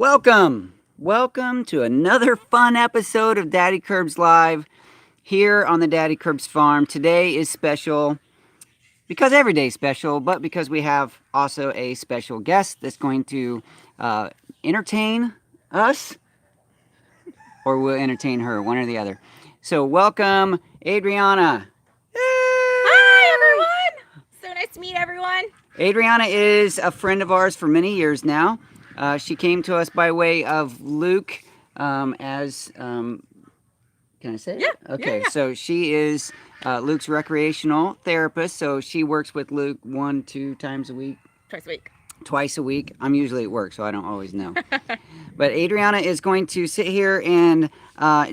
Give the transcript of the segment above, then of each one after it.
Welcome to another fun episode of Daddykirbs Live here on the Daddykirbs Farm. Today is special because every day is special, but because we have also a special guest that's going to entertain us, or we'll entertain her, one or the other. So welcome, Adrieana. Hi, everyone. So nice to meet everyone. Adrieana is a friend of ours for many years now. She came to us by way of Luke can I say it? Yeah. Okay, Yeah. so she is Luke's recreational therapist. So she works with Luke 1-2 times a week. Twice a week. Twice a week. I'm usually at work, so I don't always know. But Adrieana is going to sit here and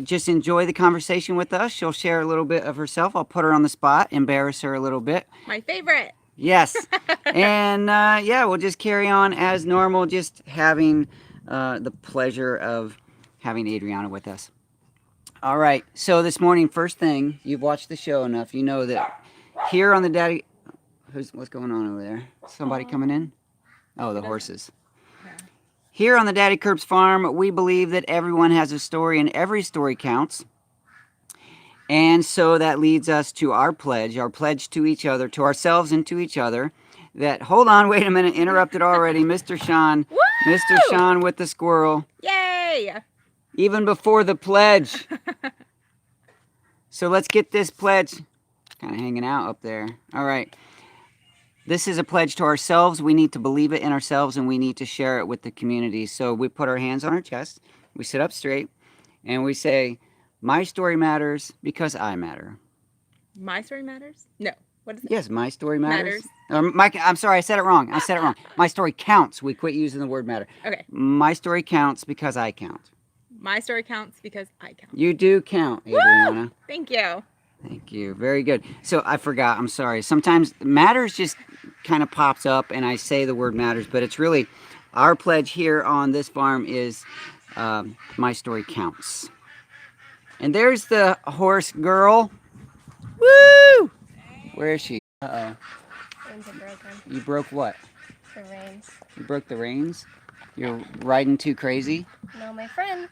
just enjoy the conversation with us. She'll share a little bit of herself. I'll put her on the spot, embarrass her a little bit. My favorite. Yes. And we'll just carry on as normal, just having the pleasure of having Adrieana with us. All right. So this morning, first thing, you've watched the show enough. You know that here on the what's going on over there? Somebody coming in? Oh, the horses. Here on the Daddykirbs Farm, we believe that everyone has a story and every story counts. And so that leads us to our pledge to each other, to ourselves and to each other, that, hold on, wait a minute, interrupted already, Mr. Shawn. Woo! Mr. Shawn with the squirrel. Yay! Even before the pledge. So let's get this pledge, kind of hanging out up there. All right. This is a pledge to ourselves. We need to believe it in ourselves, and we need to share it with the community. So we put our hands on our chest, we sit up straight, and we say, my story matters because I matter. My story matters? No. What is it? Yes, my story matters. I'm sorry, I said it wrong. My story counts. We quit using the word matter. Okay. My story counts because I count. My story counts because I count. You do count, Adrieana. Woo! Thank you. Thank you. Very good. So I forgot. I'm sorry. Sometimes matters just kind of pops up and I say the word matters, but it's really our pledge here on this farm is my story counts. And there's the horse girl. Woo! Where is she? Uh-oh. Reins are broken. You broke what? The reins. You broke the reins? You're riding too crazy? No, my friend,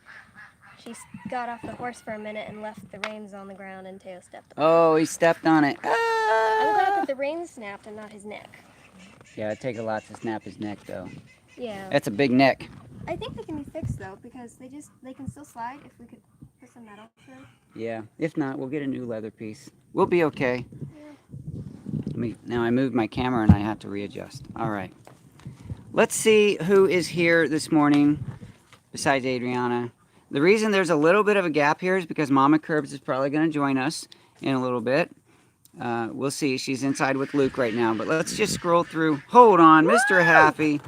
she got off the horse for a minute and left the reins on the ground and Teo stepped on it. Oh, he stepped on it. I'm glad that the reins snapped and not his neck. Yeah, it'd take a lot to snap his neck, though. Yeah. That's a big neck. I think they can be fixed, though, because they can still slide if we could put some metal through. Yeah, if not, we'll get a new leather piece. We'll be okay. Yeah. Now I moved my camera and I have to readjust. All right. Let's see who is here this morning besides Adrieana. The reason there's a little bit of a gap here is because Mama Kirbs is probably going to join us in a little bit. We'll see. She's inside with Luke right now, but let's just scroll through. Hold on, Woo! Mr. Happy.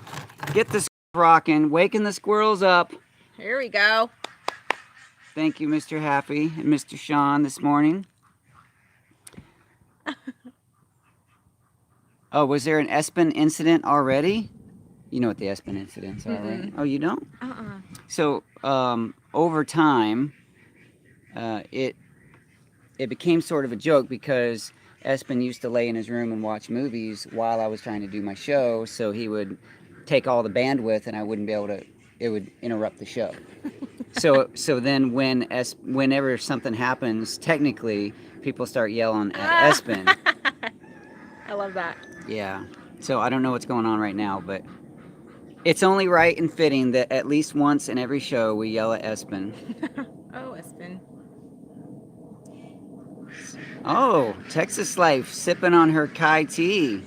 Get the rocking, waking the squirrels up. Here we go. Thank you, Mr. Happy and Mr. Shawn this morning. Oh, was there an Espen incident already? You know what the Espen incidents are, right? Oh, you don't? So, over time, it became sort of a joke because Espen used to lay in his room and watch movies while I was trying to do my show, so he would take all the bandwidth and I wouldn't be able to, it would interrupt the show. So then whenever something happens, technically, people start yelling at Espen. I love that. Yeah. So I don't know what's going on right now, but it's only right and fitting that at least once in every show we yell at Espen. Oh, Espen. Oh, Texas Life sipping on her Kai tea.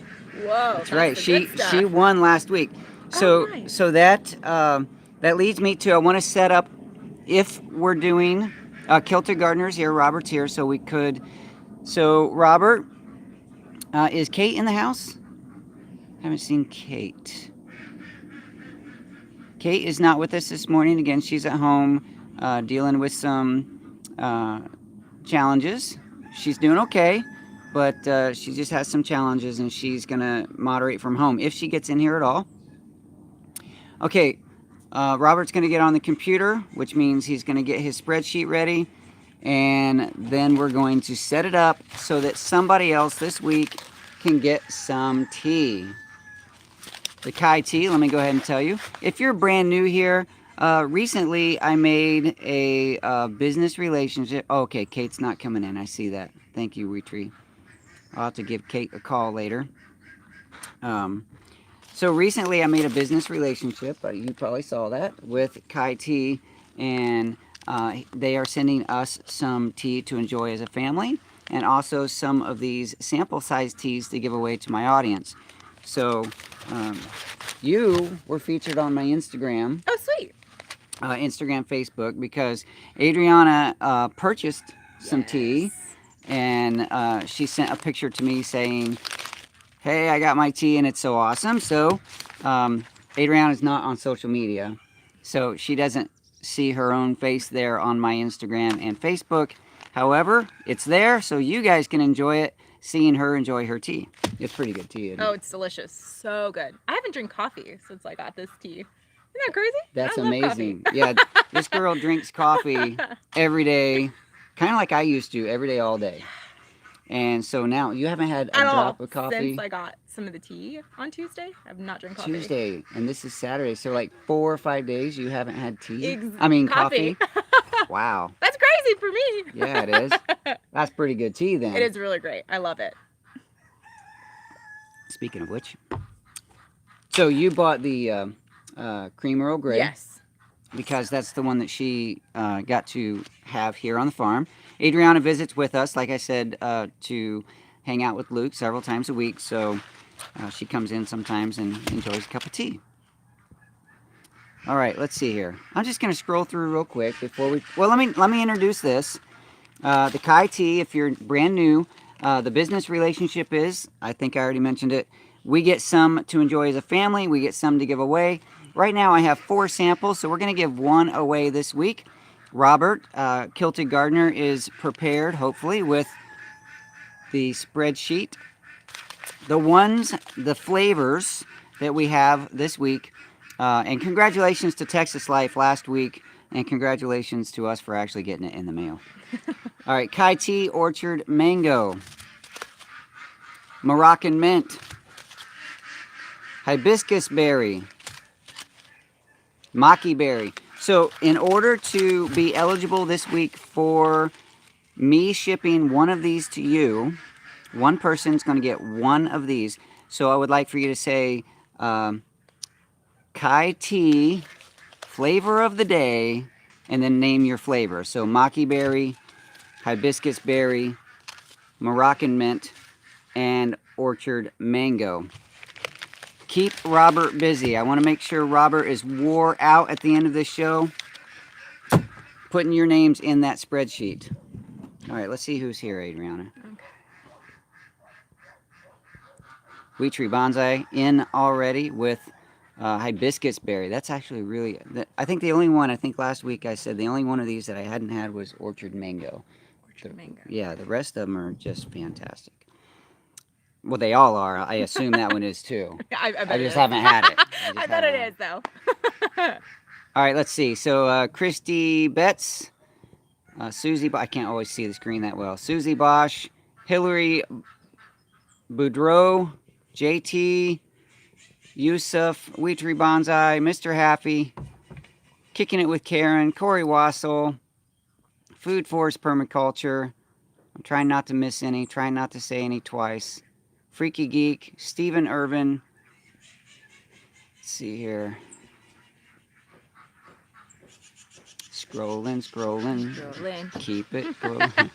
Whoa. That's right. The She good stuff. she won last week. So nice. so that leads me to I want to set up if we're doing Kilted Gardener's here. Robert's here, so we could. So Robert, is Kate in the house? Haven't seen Kate. Kate is not with us this morning. Again, she's at home dealing with some challenges. She's doing okay, but she just has some challenges and she's going to moderate from home if she gets in here at all. Okay, Robert's going to get on the computer, which means he's going to get his spreadsheet ready, and then we're going to set it up so that somebody else this week can get some tea. The Kai tea, let me go ahead and tell you. If you're brand new here, Recently, I made a business relationship. Oh, okay, Kate's not coming in. I see that. Thank you, Weetree. I'll have to give Kate a call later. So recently, I made a business relationship. You probably saw that with Kai Tea, and they are sending us some tea to enjoy as a family, and also some of these sample-sized teas to give away to my audience. So, you were featured on my Instagram. Oh, sweet. Instagram, Facebook, because Adrieana purchased some tea, and she sent a picture to me saying, "Hey, I got my tea and it's so awesome." So Adrieana is not on social media, so she doesn't see her own face there on my Instagram and Facebook. However, it's there, so you guys can enjoy it, seeing her enjoy her tea. It's pretty good tea, isn't it? Oh, it's delicious. So good. I haven't drank coffee since I got this tea. Isn't that crazy? That's I love amazing. coffee. Yeah, this girl drinks coffee every day, kind of like I used to, every day, all day. And so now you haven't had a At all. drop of coffee Since I got some of the tea on Tuesday, I've not drank coffee. Tuesday, and this is Saturday. So like 4 or 5 days you haven't had tea. Coffee. Wow. That's crazy for me. Yeah, it is. That's pretty good tea then. It is really great. I love it. Speaking of which, so you bought the cream Earl Grey. Yes. Because that's the one that she got to have here on the farm. Adrieana visits with us, like I said, to hang out with Luke several times a week. So she comes in sometimes and enjoys a cup of tea. All right, let's see here. I'm just going to scroll through real quick before we. Well, let me introduce this. The Kai Tea. If you're brand new, the business relationship is. I think I already mentioned it. We get some to enjoy as a family. We get some to give away. Right now I have 4 samples, so we're going to give 1 away this week. Robert, Kilted Gardener, is prepared, hopefully, with the spreadsheet. The flavors that we have this week. And congratulations to Texas Life last week, and congratulations to us for actually getting it in the mail. All right, Kai Tea Orchard Mango. Moroccan Mint. Hibiscus Berry. Maki Berry. So in order to be eligible this week for me shipping one of these to you, one person's going to get one of these. So I would like for you to say Kai Tea, flavor of the day, and then name your flavor. So Maki Berry, Hibiscus Berry, Moroccan Mint, and Orchard Mango. Keep Robert busy. I want to make sure Robert is wore out at the end of this show. Putting your names in that spreadsheet. All right, let's see who's here, Adrieana. Okay. Weetree Bonsai in already with Hibiscus Berry. That's actually really... I think the only one, I think last week I said the only one of these that I hadn't had was Orchard Mango. Orchard Mango. Yeah, the rest of them are just fantastic. Well, they all are. I assume that one is too. I bet I it just is. haven't had it. I bet it is, though. All right, let's see. So, Christy Betts, Susie, I can't always see the screen that well. Susie Bosch, Hillary Boudreau, JT, Yusuf, Weetree Bonsai, Mr. Happy, Kicking It with Karen, Corey Wassel, Food Force Permaculture. I'm trying not to miss any, trying not to say any twice. Freaky Geek, Stephen Irvin. Let's see here. Scrolling. Keep it scrolling.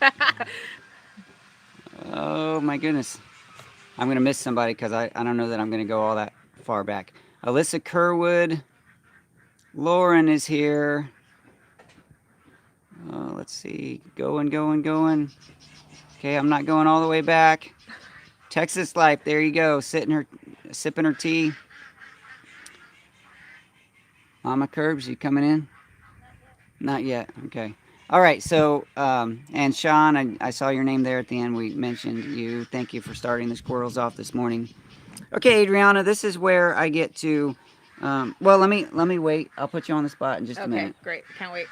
Oh my goodness. I'm going to miss somebody because I don't know that I'm going to go all that far back. Alyssa Kerwood. Lauren is here. Let's see. Going. Okay, I'm not going all the way back. Texas Life, there you go. Sipping her tea. Mama Kirbs, you coming in? Not yet. Okay. All right. So, and Shawn, I saw your name there at the end. We mentioned you. Thank you for starting the squirrels off this morning. Okay, Adrieana, this is where I get to. Well, let me wait. I'll put you on the spot in just a minute. Okay, great. Can't wait.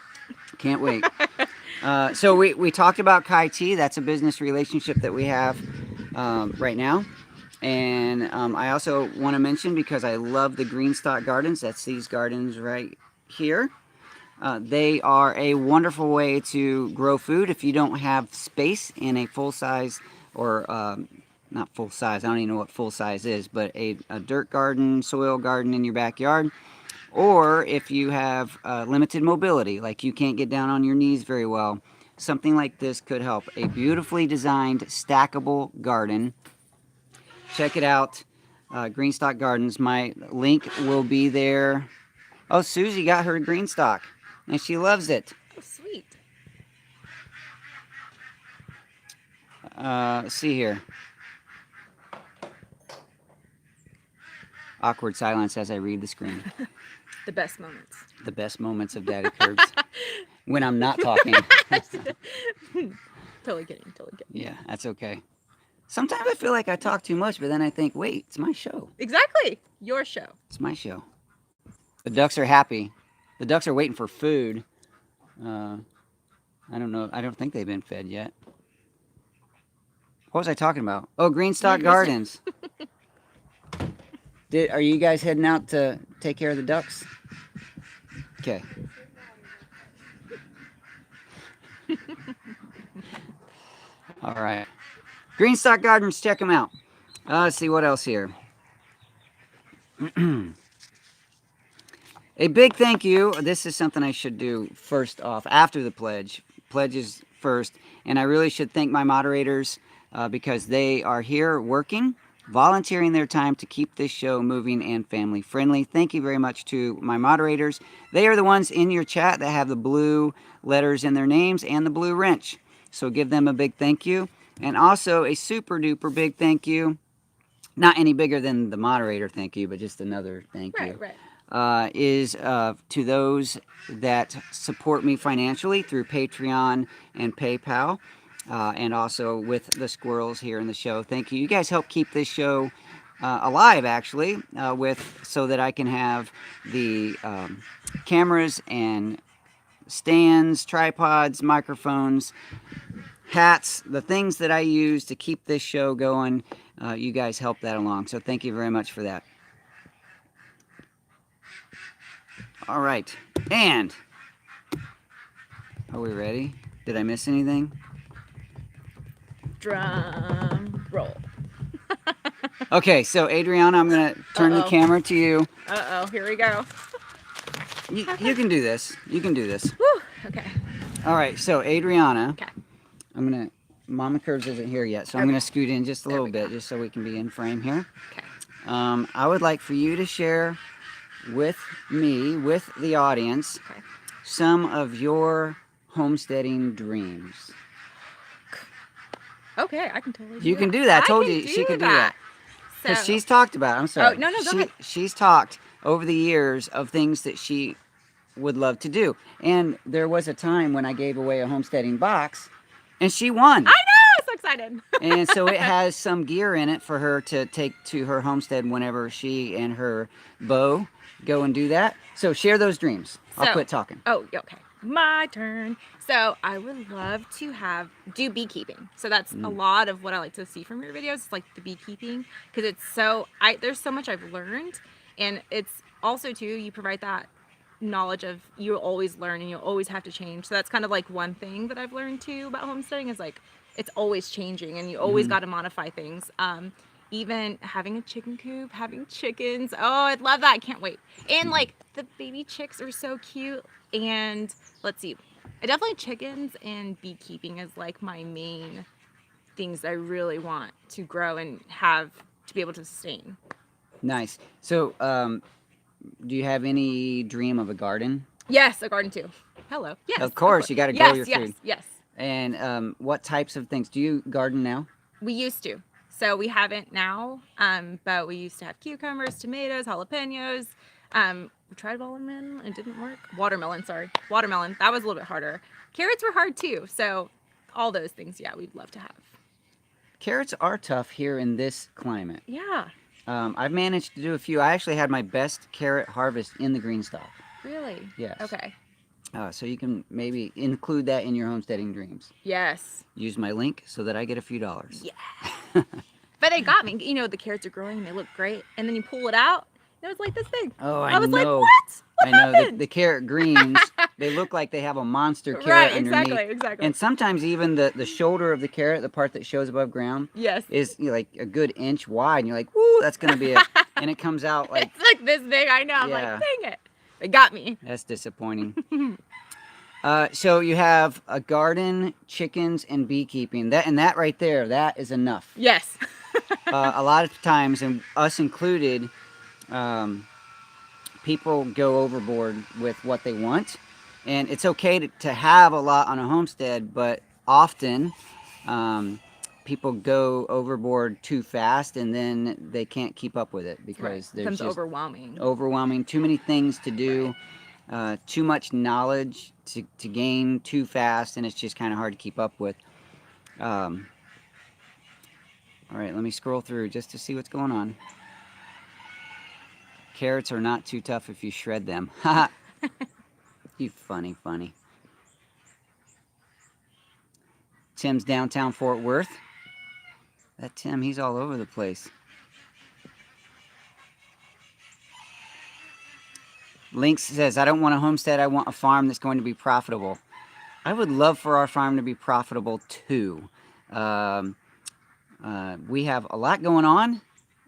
Can't wait. So we talked about Kai Tea. That's a business relationship that we have right now. And I also want to mention, because I love the Greenstock Gardens, that's these gardens right here. They are a wonderful way to grow food if you don't have space in a full size or not full size, I don't even know what full size is, but a dirt garden, soil garden in your backyard. Or if you have limited mobility, like you can't get down on your knees very well, something like this could help. A beautifully designed stackable garden. Check it out, Greenstock Gardens. My link will be there. Oh, Susie got her Greenstock, and she loves it. Oh, sweet. Let's see here. Awkward silence as I read the screen. The best moments. The best moments of Daddykirbs. When I'm not talking. Totally kidding. Yeah, that's okay. Sometimes I feel like I talk too much, but then I think, wait, it's my show. Exactly. Your show. It's my show. The ducks are happy. The ducks are waiting for food. I don't know. I don't think they've been fed yet. What was I talking about? Oh, Greenstock Gardens. Are you guys heading out to take care of the ducks? Okay. All right. Greenstock Gardens, check them out. Let's see what else here. A big thank you. This is something I should do first off, after the pledge. Pledge is first. And I really should thank my moderators because they are here working, volunteering their time to keep this show moving and family friendly. Thank you very much to my moderators. They are the ones in your chat that have the blue letters in their names and the blue wrench. So give them a big thank you. And also a super duper big thank you. Not any bigger than the moderator thank you, but just another thank you. Right. Is to those that support me financially through Patreon and PayPal. And also with the squirrels here in the show. Thank you. You guys help keep this show alive, actually, so that I can have the cameras and stands, tripods, microphones, hats, the things that I use to keep this show going. You guys help that along. So thank you very much for that. All right. And are we ready? Did I miss anything? Drum roll. Okay, so Adrieana, I'm going to turn the camera to you. Uh-oh, here we go. You can do this. You can do this. Woo, okay. All right, so Adrieana, Okay. I'm going to, Mama Kirbs isn't here yet, so I'm going to scoot in just a little bit just so we can be in frame here. Okay. I would like for you to share with me, with the audience, some of your homesteading dreams. Okay, I can totally do You can that. do that. I told can you she could do that. that. Because she's talked about it. I'm sorry. Oh, no, go ahead. She's talked over the years of things that she would love to do. And there was a time when I gave away a homesteading box, and she won. I know! So excited. And so it has some gear in it for her to take to her homestead whenever she and her beau go and do that. So share those dreams. I'll quit talking. Oh, okay. My turn. So I would love to do beekeeping. So that's a lot of what I like to see from your videos. It's like the beekeeping, because it's there's so much I've learned, and it's also too, you provide that knowledge of you'll always learn and you'll always have to change. So that's kind of like one thing that I've learned too about homesteading is like it's always changing and you always got to modify things. Even having a chicken coop, having chickens. Oh, I'd love that. I can't wait. And like the baby chicks are so cute. And let's see, definitely chickens and beekeeping is like my main things I really want to grow and have to be able to sustain. Nice. So, do you have any dream of a garden? Yes, a garden too. Hello. Yes. Of course, you got to grow your yes, food. Yes. And what types of things? Do you garden now? We used to. So we haven't now, but we used to have cucumbers, tomatoes, jalapenos. We tried watermelon, it didn't work. Watermelon, that was a little bit harder. Carrots were hard too. So all those things, yeah, we'd love to have. Carrots are tough here in this climate. Yeah. I've managed to do a few. I actually had my best carrot harvest in the Greenstock. Really? Yes. Okay. So you can maybe include that in your homesteading dreams. Yes. Use my link so that I get a few dollars. Yeah. But they got me. You know, the carrots are growing and they look great. And then you pull it out, and it was like this big. Oh, I was know. like, what? What I know happened? the carrot greens they look like they have a monster carrot Right, underneath. exactly. And sometimes even the shoulder of the carrot, the part that shows above ground, Yes. is like a good inch wide. And you're like, woo, that's going to be a... And it comes out like... It's like this big, I know. I'm like, Yeah. dang it. It got me. That's disappointing. So you have a garden, chickens, and beekeeping. That right there, that is enough. Yes. A lot of times, and us included, people go overboard with what they want. And it's okay to have a lot on a homestead, but often people go overboard too fast and then they can't keep up with it because there's becomes just overwhelming. too many things to do, too much knowledge to gain too fast, and it's just kind of hard to keep up with. All right, let me scroll through just to see what's going on. Carrots are not too tough if you shred them. You funny. Tim's downtown Fort Worth. That Tim, he's all over the place. Lynx says, I don't want a homestead, I want a farm that's going to be profitable. I would love for our farm to be profitable too. We have a lot going on,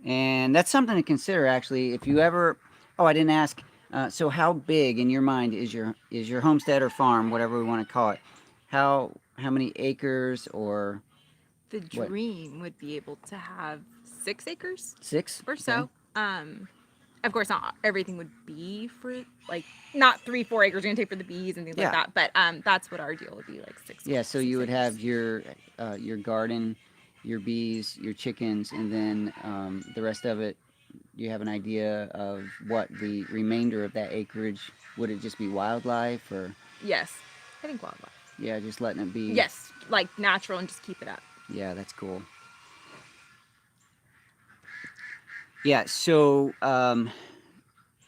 and that's something to consider actually. If you ever, I didn't ask, so how big in your mind is your homestead or farm, whatever we want to call it? How many acres or... The dream would be able to have 6 acres. 6 or so. Of course, not everything would be for like not 3-4 acres you're gonna take for the bees and things like that. But that's what our deal would be, like 6. Yeah, so 6 you would acres. have your garden, your bees, your chickens, and then the rest of it. You have an idea of what the remainder of that acreage, would it just be wildlife or? Yes, I think wildlife. Yeah, just letting it be. Yes, like natural and just keep it up. Yeah, that's cool. Yeah, so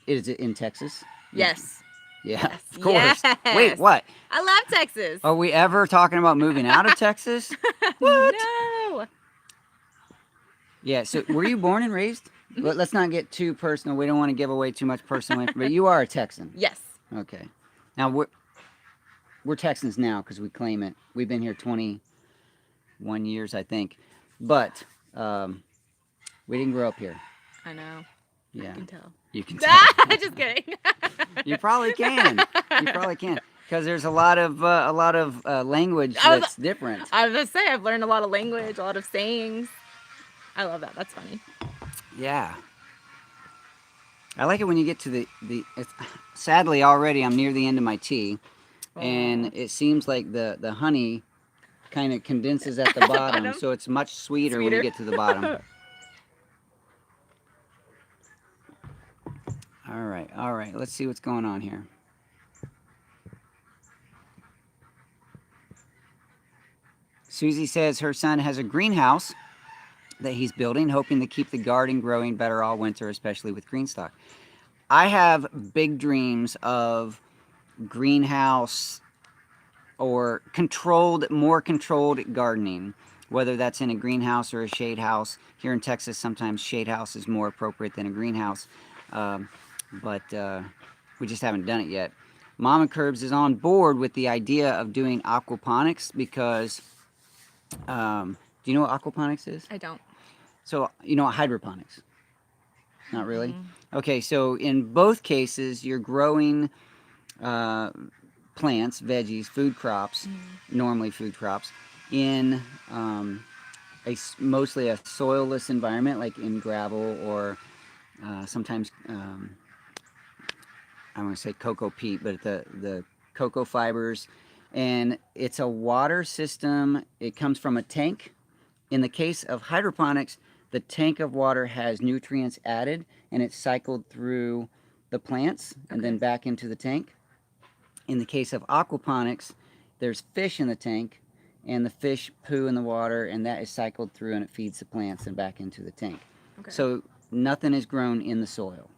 is it in Texas? Yes. Yeah, Yes. of course. Yes. Wait, what? I love Texas. Are we ever talking about moving out of Texas? What? No. Yeah, so were you born and raised? Let's not get too personal. We don't want to give away too much personal information. But you are a Texan. Yes. Okay. Now, we're Texans now because we claim it. We've been here 21 years, I think. But we didn't grow up here. I know. Yeah. I can tell. You can tell. Just kidding. You probably can. You probably can. Because there's a lot of language that's different. I was gonna say I've learned a lot of language, a lot of sayings. I love that. That's funny. Yeah. I like it when you get to sadly already I'm near the end of my tea, and it seems like the honey kind of condenses at the bottom, so it's much sweeter when you get to the bottom. All right, let's see what's going on here. Susie says her son has a greenhouse that he's building, hoping to keep the garden growing better all winter, especially with green stock. I have big dreams of greenhouse or more controlled gardening, whether that's in a greenhouse or a shade house. Here in Texas, sometimes shade house is more appropriate than a greenhouse, but we just haven't done it yet. Mama Kirbs is on board with the idea of doing aquaponics because, do you know what aquaponics is? I don't. So, you know what hydroponics? Not really? Okay, so in both cases, you're growing plants, veggies, food crops, normally food crops, in mostly a soilless environment, like in gravel or sometimes, I want to say cocoa peat, but the cocoa fibers. And it's a water system. It comes from a tank. In the case of hydroponics, the tank of water has nutrients added, and it's cycled through the plants and then back into the tank. In the case of aquaponics, there's fish in the tank, and the fish poo in the water, and that is cycled through, and it feeds the plants and back into the tank. Okay. So nothing is grown in the soil.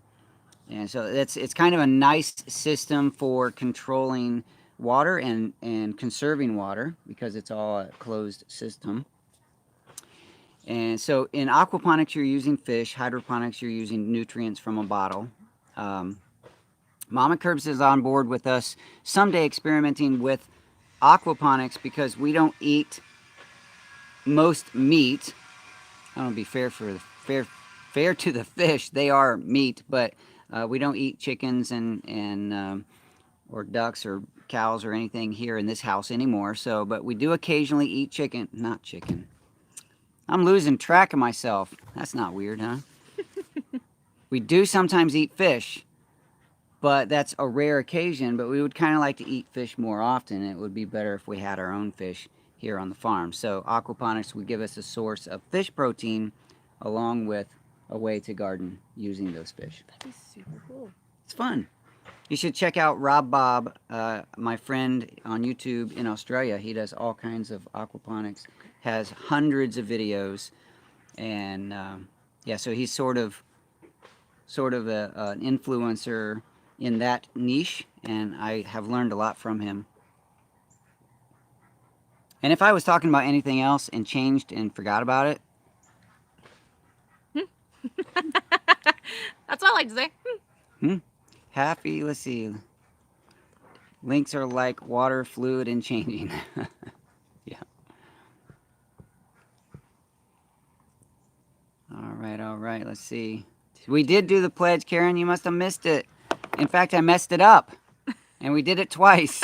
And so it's kind of a nice system for controlling water and conserving water because it's all a closed system. And so in aquaponics, you're using fish. Hydroponics, you're using nutrients from a bottle. Mama Kirbs is on board with us someday experimenting with aquaponics because we don't eat most meat. I don't be fair to the fish. They are meat, but we don't eat chickens and or ducks or cows or anything here in this house anymore. So, but we do occasionally eat chicken. Not chicken. I'm losing track of myself. That's not weird, huh? We do sometimes eat fish, but that's a rare occasion. But we would kind of like to eat fish more often. It would be better if we had our own fish here on the farm. So aquaponics would give us a source of fish protein along with a way to garden using those fish. That'd be super cool. It's fun. You should check out Rob Bob, my friend on YouTube in Australia. He does all kinds of aquaponics, has hundreds of videos, and yeah, so he's sort of an influencer in that niche, and I have learned a lot from him. And if I was talking about anything else and changed and forgot about it, That's what I like to say. happy, let's see, links are like water, fluid, and changing. Yeah. All right, let's see. We did do the pledge, Karen. You must have missed it. In fact, I messed it up, and we did it twice.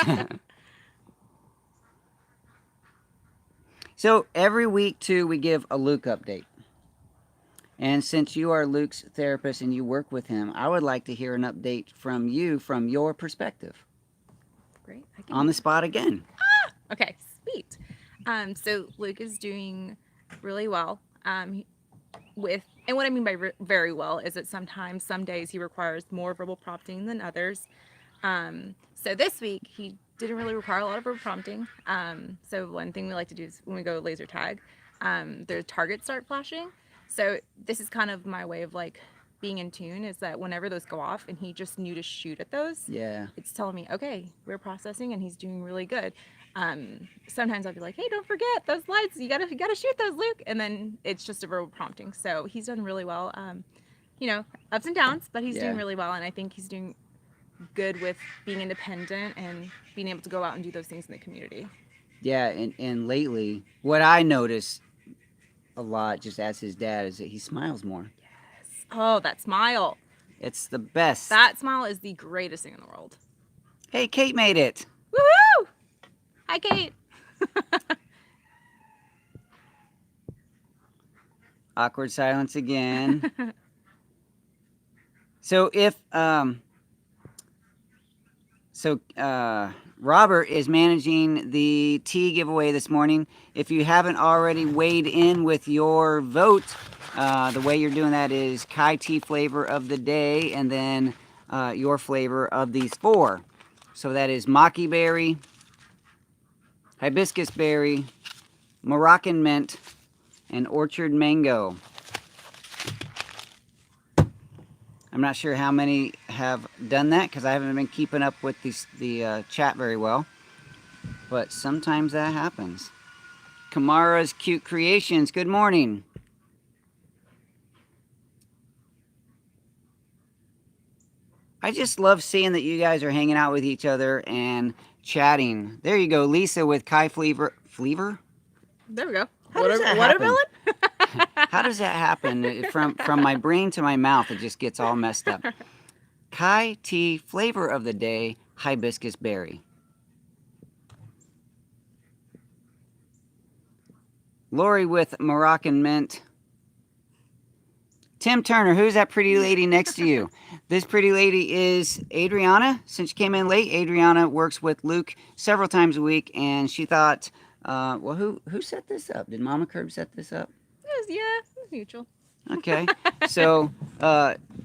So every week, too, we give a Luke update. And since you are Luke's therapist and you work with him, I would like to hear an update from you from your perspective. Great. On the spot again. Okay, sweet. So Luke is doing really well. And what I mean by very well is that sometimes, some days he requires more verbal prompting than others. So this week he didn't really require a lot of verbal prompting. So one thing we like to do is when we go laser tag, the targets start flashing. So this is kind of my way of like being in tune, is that whenever those go off and he just knew to shoot at those, Yeah. it's telling me, okay, we're processing and he's doing really good. Sometimes I'll be like, hey, don't forget those lights. You gotta shoot those, Luke. And then it's just a verbal prompting. So he's done really well. You know, ups and downs, but he's doing really well. And I think he's doing good with being independent and being able to go out and do those things in the community. Yeah, and lately, what I notice a lot, just as his dad, is that he smiles more. Yes. Oh, that smile. It's the best. That smile is the greatest thing in the world. Hey, Kate made it. Woohoo! Hi, Kate. Awkward silence again. So if Robert is managing the tea giveaway this morning. If you haven't already weighed in with your vote, the way you're doing that is Kai tea flavor of the day, and then your flavor of these four. So that is maki berry, hibiscus berry, Moroccan mint, and orchard mango. I'm not sure how many have done that because I haven't been keeping up with the chat very well. But sometimes that happens. Kamara's Cute Creations, good morning. I just love seeing that you guys are hanging out with each other and chatting. There you go, Lisa with Kai Flavor. Flavor? There we go. How does that Watermelon? How does that happen? From my brain to my mouth, it just gets all messed up. Kai tea flavor of the day, hibiscus berry. Lori with Moroccan mint. Tim Turner, who's that pretty lady next to you? This pretty lady is Adrieana. Since she came in late, Adrieana works with Luke several times a week, and she thought, well, who set this up? Did Mama Kirby set this up? It was mutual. Okay, so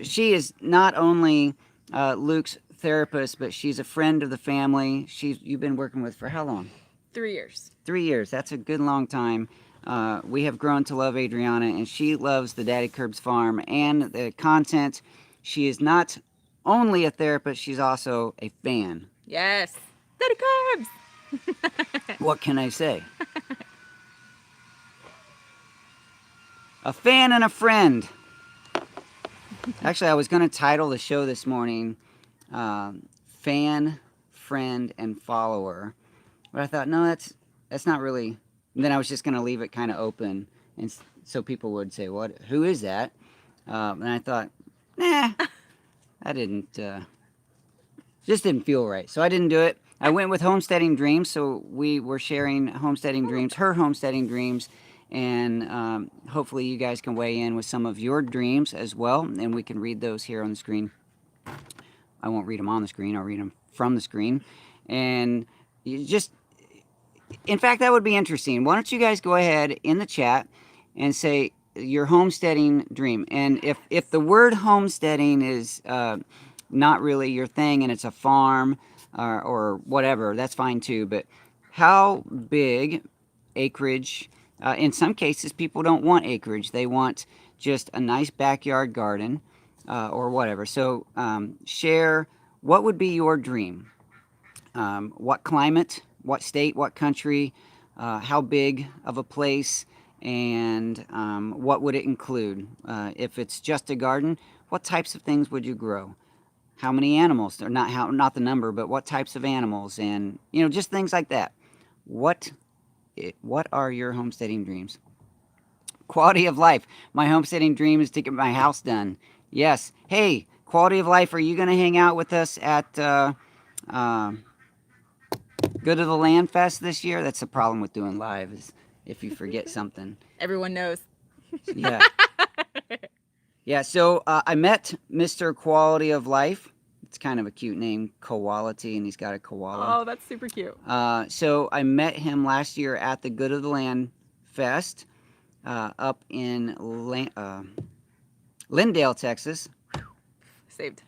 she is not only Luke's therapist, but she's a friend of the family. You've been working with for how long? 3 years. 3 years. That's a good long time. We have grown to love Adrieana, and she loves the Daddykirbs Farm and the content. She is not only a therapist, she's also a fan. Yes. Daddykirbs! What can I say? A fan and a friend. Actually, I was going to title the show this morning, fan, friend, and follower. But I thought, no, that's not really. And then I was just going to leave it kind of open, and so people would say, "What? Who is that?" And I thought, nah, I didn't. Just didn't feel right, so I didn't do it. I went with Homesteading Dreams, so we were sharing Homesteading Dreams, her Homesteading Dreams, and hopefully you guys can weigh in with some of your dreams as well, and we can read those here on the screen. I won't read them on the screen, I'll read them from the screen. And you just, in fact, that would be interesting. Why don't you guys go ahead in the chat and say your homesteading dream. And if the word homesteading is not really your thing and it's a farm or whatever, that's fine too. But how big acreage? In some cases, people don't want acreage. They want just a nice backyard garden or whatever. So share what would be your dream. What climate, what state, what country, how big of a place, and what would it include? If it's just a garden, what types of things would you grow? How many animals, or not the number, but what types of animals, and just things like that. What are your homesteading dreams? Quality of life. My homesteading dream is to get my house done. Yes. Hey, quality of life, are you going to hang out with us at Good to the Land Fest this year? That's the problem with doing live, is if you forget something. Everyone knows. Yeah. Yeah, so I met Mr. Quality of Life. It's kind of a cute name, Koality, and he's got a koala. Oh, that's super cute. So I met him last year at the Good of the Land Fest up in Lindale, Texas. Saved.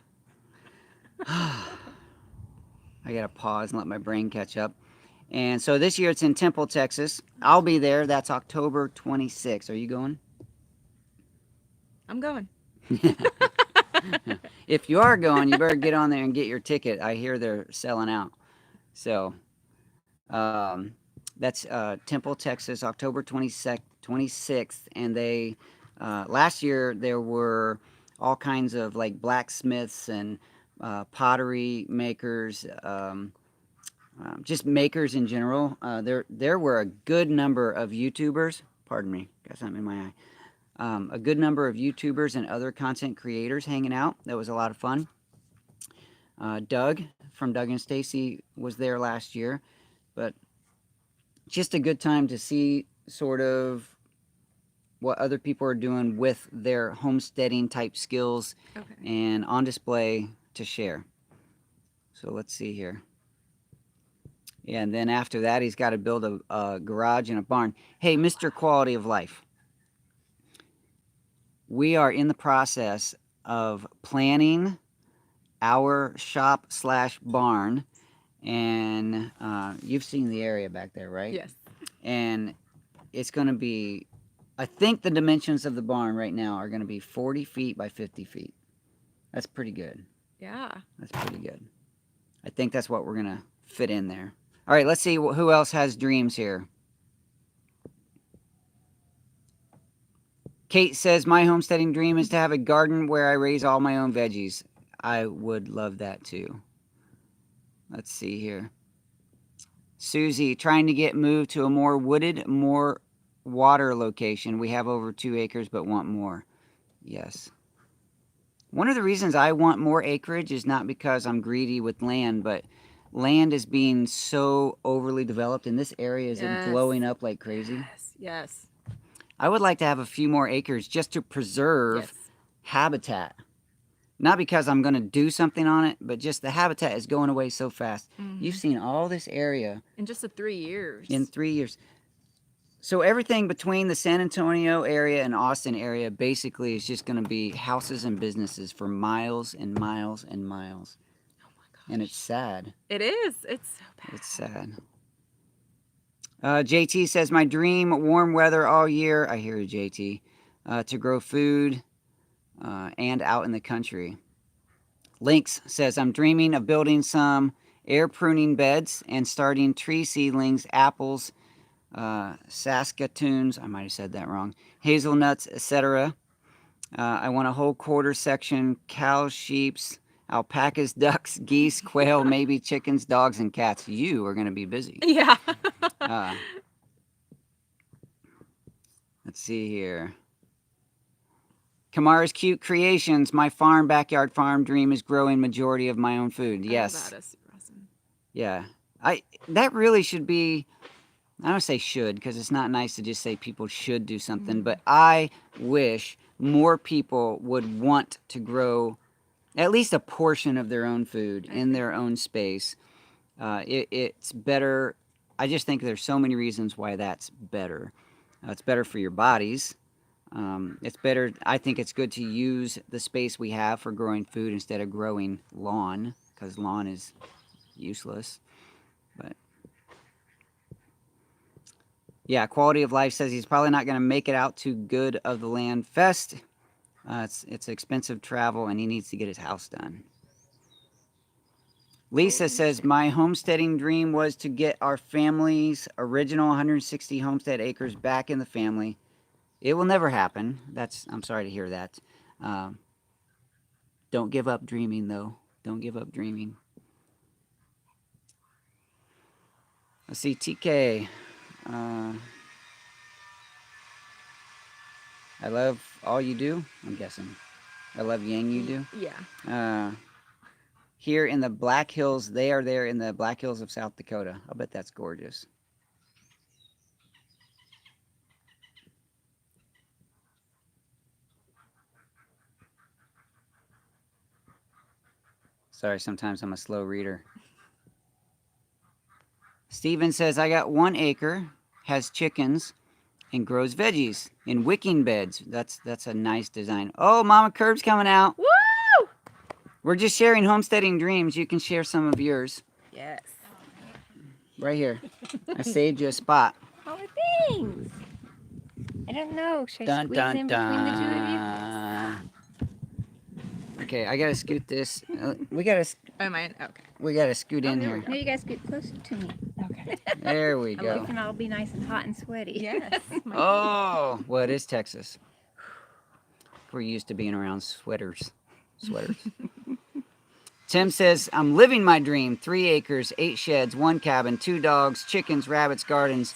I gotta pause and let my brain catch up. And so this year it's in Temple, Texas. I'll be there. That's October 26th. Are you going? I'm going. If you are going, you better get on there and get your ticket. I hear they're selling out. So that's Temple, Texas, October 26th. And they last year there were all kinds of like blacksmiths and pottery makers, just makers in general. There were a good number of YouTubers. Pardon me, got something in my eye. A good number of YouTubers and other content creators hanging out. That was a lot of fun. Doug from Doug and Stacy was there last year, but just a good time to see sort of what other people are doing with their homesteading type skills and on display to share. So let's see here. Yeah, and then after that, he's got to build a garage and a barn. Hey, Mr. Quality of Life. We are in the process of planning our shop/barn, and you've seen the area back there, right? Yes. And it's going to be, I think the dimensions of the barn right now are going to be 40 feet by 50 feet. That's pretty good. Yeah. That's pretty good. I think that's what we're going to fit in there. All right, let's see who else has dreams here. Kate says, my homesteading dream is to have a garden where I raise all my own veggies. I would love that too. Let's see here. Susie, trying to get moved to a more wooded, more water location. We have over 2 acres, but want more. Yes. One of the reasons I want more acreage is not because I'm greedy with land, but land is being so overly developed, and this area is blowing up like crazy. Yes. I would like to have a few more acres just to preserve habitat. Not because I'm going to do something on it, but just the habitat is going away so fast. You've seen all this area. In just 3 years. In 3 years. So everything between the San Antonio area and Austin area basically is just going to be houses and businesses for miles and miles and miles. Oh my gosh. And it's sad. It is. It's so bad. It's sad. JT says, my dream, warm weather all year. I hear you, JT. To grow food and out in the country. Lynx says, I'm dreaming of building some air pruning beds and starting tree seedlings, apples, Saskatoons, I might have said that wrong, hazelnuts, etc. I want a whole quarter section, cows, sheep, alpacas, ducks, geese, quail, maybe chickens, dogs, and cats. You are going to be busy. Yeah. Uh, let's see here. Kamara's Cute Creations. My farm, backyard farm dream is growing majority of my own food. Yes. Oh, that is super awesome. Yeah. That really should be, I don't say should because it's not nice to just say people should do something, but I wish more people would want to grow at least a portion of their own food in their own space. It's better. I just think there's so many reasons why that's better. It's better for your bodies. It's better. I think it's good to use the space we have for growing food instead of growing lawn, because lawn is useless. But yeah, Quality of Life says he's probably not going to make it out to Good of the Land Fest. It's expensive travel, and he needs to get his house done. Lisa says, my homesteading dream was to get our family's original 160 homestead acres back in the family. It will never happen. I'm sorry to hear that. Don't give up dreaming, though. Don't give up dreaming. Let's see, TK. I love all you do, I'm guessing. I love Yang you do. Yeah. Here in the Black Hills, they are there in the Black Hills of South Dakota. I'll bet that's gorgeous. Sorry, sometimes I'm a slow reader. Steven says, I got 1 acre, has chickens, and grows veggies in wicking beds. That's a nice design. Oh, Mama Kirb's coming out. Woo! We're just sharing homesteading dreams. You can share some of yours. Yes. Right here. I saved you a spot. Oh, thanks. I don't know. Should I Dun, squeeze dun, in between the two of you? dun. Okay, I gotta scoot this. We gotta Oh, mine. Okay. scoot in there here. we go. No, you guys get closer to me. Okay. There we We go. can all be nice and hot and sweaty. Yes. Oh, well, it is Texas. We're used to being around sweaters. Tim says, I'm living my dream. 3 acres, 8 sheds, 1 cabin, 2 dogs, chickens, rabbits, gardens.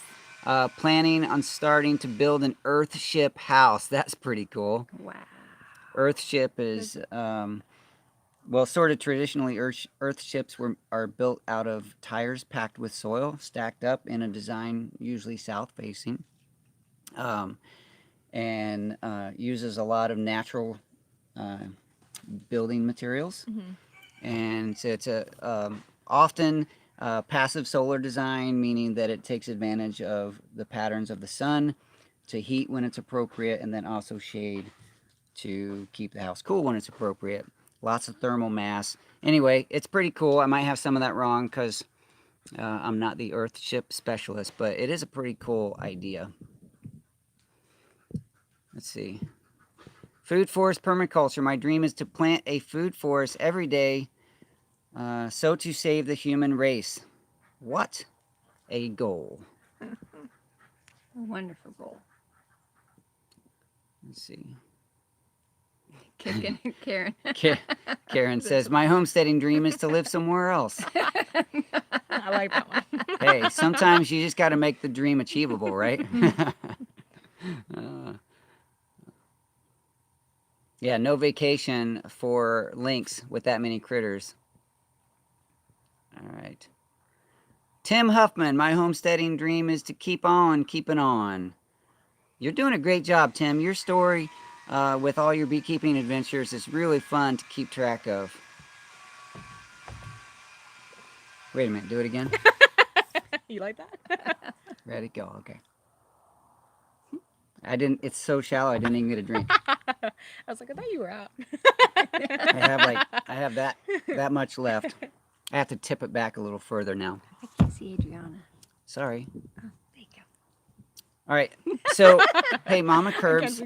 Planning on starting to build an earthship house. That's pretty cool. Wow. Earthship is, well, sort of traditionally, earthships are built out of tires packed with soil, stacked up in a design usually south facing, and uses a lot of natural building materials. And so it's a often passive solar design, meaning that it takes advantage of the patterns of the sun to heat when it's appropriate, and then also shade to keep the house cool when it's appropriate. Lots of thermal mass. Anyway, it's pretty cool. I might have some of that wrong because I'm not the earthship specialist, but it is a pretty cool idea. Let's see. Food forest permaculture. My dream is to plant a food forest every day, so to save the human race. What a goal. A wonderful goal. Let's see. Kicking Karen. Karen says, my homesteading dream is to live somewhere else. I like that one. Hey, sometimes you just got to make the dream achievable, right? Yeah, no vacation for lynx with that many critters. All right. Tim Huffman, my homesteading dream is to keep on keeping on. You're doing a great job, Tim. Your story with all your beekeeping adventures is really fun to keep track of. Wait a minute, do it again. You like that? Ready, go, okay. It's so shallow I didn't even get a drink. I was like, I thought you were out. I have that much left. I have to tip it back a little further now. I can't see Adriana. Sorry. Oh, there you go. All right. So, hey, Mama Kirbs,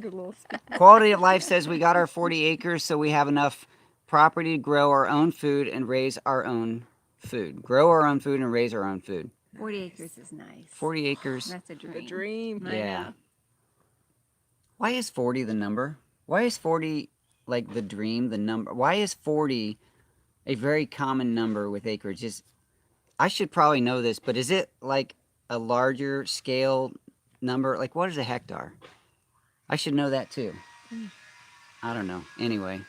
Quality of Life says we got our 40 acres, so we have enough property to grow our own food and raise our own food. Grow our own food and raise our own food. 40 acres is nice. 40 acres. That's a dream. The dream. I Yeah. know. Why is 40 the number? Why is 40 like the dream, the number? Why is 40 A very common number with acreage is, I should probably know this, but is it like a larger scale number? Like, what is a hectare? I should know that too. I don't know. Anyway.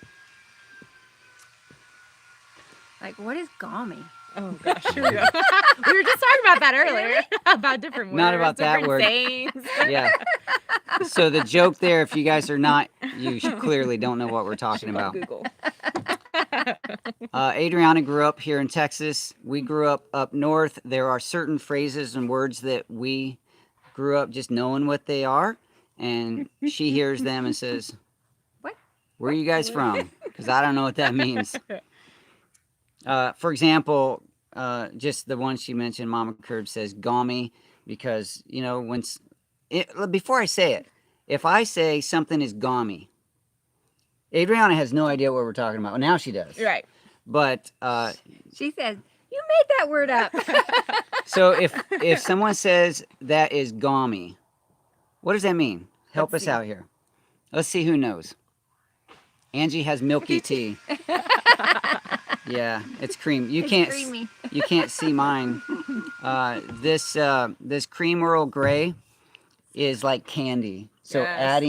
Like, what is gummy? Oh gosh, here we go. We were just talking about that earlier. About different words. Not about that different word. sayings. Yeah. So the joke there, if you guys are not, you clearly don't know what we're talking about. Google. Adriana grew up here in Texas. We grew up north. There are certain phrases and words that we grew up just knowing what they are. And she hears them and says, What? Where are you guys from? Because I don't know what that means. For example, just the one she mentioned, Mama Curb says "gommy" because, you know, before I say it, if I say something is gommy, Adriana has no idea what we're talking about. Well, now she does. Right. But She says, you made that word up. so if someone says that is gommy, what does that mean? Help Let's us see. out here. Let's see who knows. Angie has milky tea. Yeah, it's cream. You It's can't creamy. you can't see mine. This cream Earl Grey is like candy. So Yes.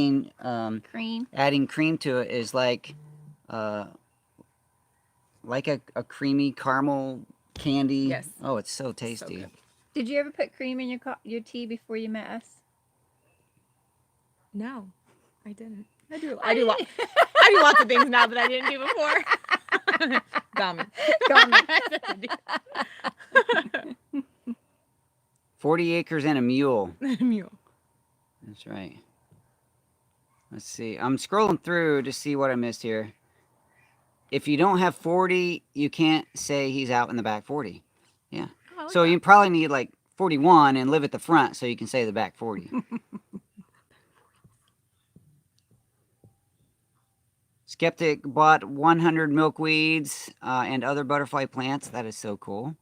Cream. adding cream to it is like a creamy caramel candy. Yes. Oh, it's so tasty. good. Did you ever put cream in your tea before you met us? No, I didn't. I do lots of things now that I didn't do before. Gummy. Gummy. 40 acres and a mule. Mule. That's right. Let's see. I'm scrolling through to see what I missed here. If you don't have 40, you can't say he's out in the back 40. Yeah. Oh, I like So that. you probably need like 41 and live at the front so you can say the back 40. Skeptic bought 100 milkweeds and other butterfly plants. That is so cool.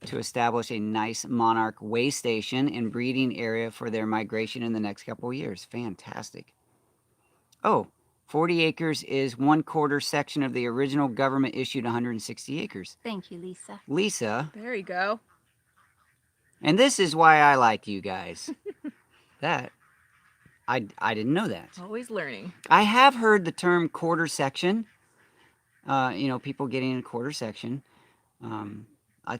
To establish a nice monarch way station and breeding area for their migration in the next couple of years. Fantastic. Oh, 40 acres is 1/4 section of the original government issued 160 acres. Thank you, Lisa. Lisa, There you go. and this is why I like you guys. That, I didn't know that. Always learning. I have heard the term quarter section. You know, people getting a quarter section.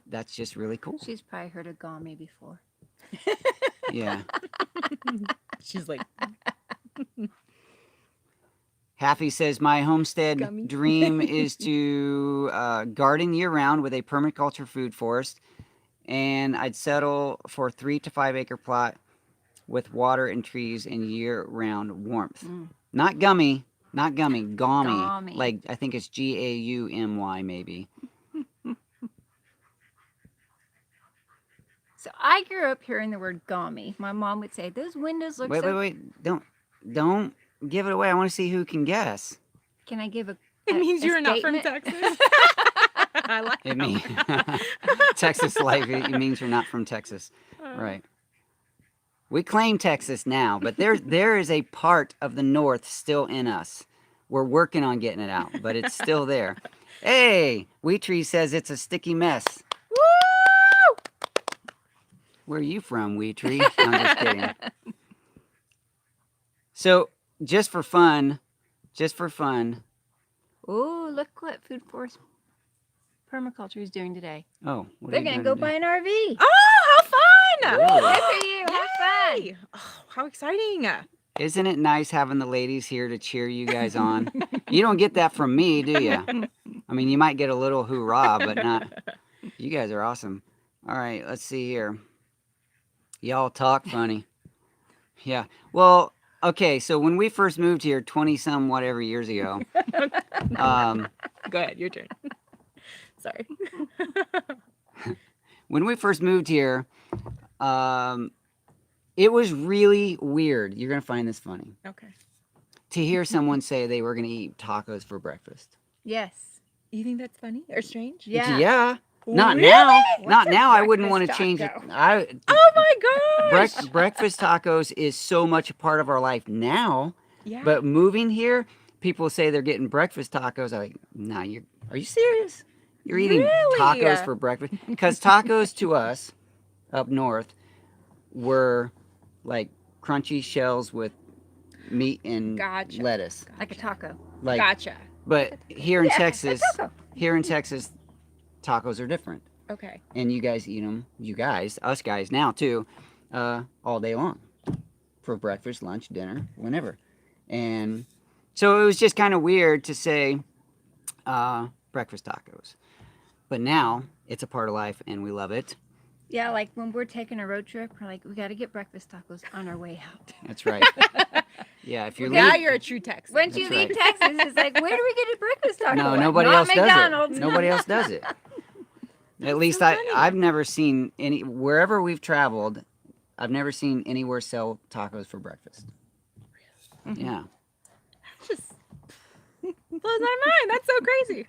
That's just really cool. She's probably heard of gummy before. Yeah. She's like, Happy says, my homestead Gummy. dream is to garden year-round with a permaculture food forest, and I'd settle for 3 to 5 acre plot with water and trees and year-round warmth. Mm. Not gummy, gummy. Gummy. Like, I think it's Gaumy maybe. So I grew up hearing the word gummy. My mom would say, those windows look so... Wait. Don't give it away. I want to see who can guess. Can I give a it means a you're not from statement? Texas. I like It that means one. Texas life. It means you're not from Texas, right? We claim Texas now, but there is a part of the North still in us. We're working on getting it out, but it's still there. Hey, Wheat Tree says it's a sticky mess. Woo! Where are you from, Wheat Tree? I'm just kidding. So, just for fun. Oh, look what Food Forest Permaculture is doing today. Oh, what They're are you going to doing go today? buy an RV. Oh, how fun! Ooh. Good for you. Have fun. Yay! Oh, how exciting! Isn't it nice having the ladies here to cheer you guys on? You don't get that from me, do you? I mean, you might get a little hoorah, but not. You guys are awesome. All right, let's see here. Y'all talk funny. Yeah. Well, okay, so when we first moved here 20-some whatever years ago, Go ahead, your turn. Sorry. when we first moved here, it was really weird. You're going to find this funny. Okay. To hear someone say they were going to eat tacos for breakfast. Yes. You think that's funny or strange? Yeah. Yeah. Not Really? now. What's Not a now. I wouldn't want to breakfast change it. taco? Oh my gosh! Breakfast tacos is so much a part of our life now. Yeah. But moving here, people say they're getting breakfast tacos, I'm like, nah, are you serious? You're eating Really? tacos for breakfast? Because tacos to us up north were like crunchy shells with meat and Gotcha. lettuce. Like a taco. Like, Gotcha. but here in Yeah, a Texas, taco. tacos are different. Okay. And you guys eat them, us guys now too, all day long for breakfast, lunch, dinner, whenever. And so it was just kind of weird to say breakfast tacos. But now it's a part of life and we love it. Yeah, like when we're taking a road trip, we're like, we got to get breakfast tacos on our way out. That's right. Yeah, if you're Now leaving, you're a true Texan. Once you That's leave Texas, it's like, where do we get a breakfast taco? no, at? nobody Not else McDonald's. does it. Nobody else does it. At least so funny. I've never seen wherever we've traveled, I've never seen anywhere sell tacos for breakfast. Yeah. Just blows my mind. That's so crazy.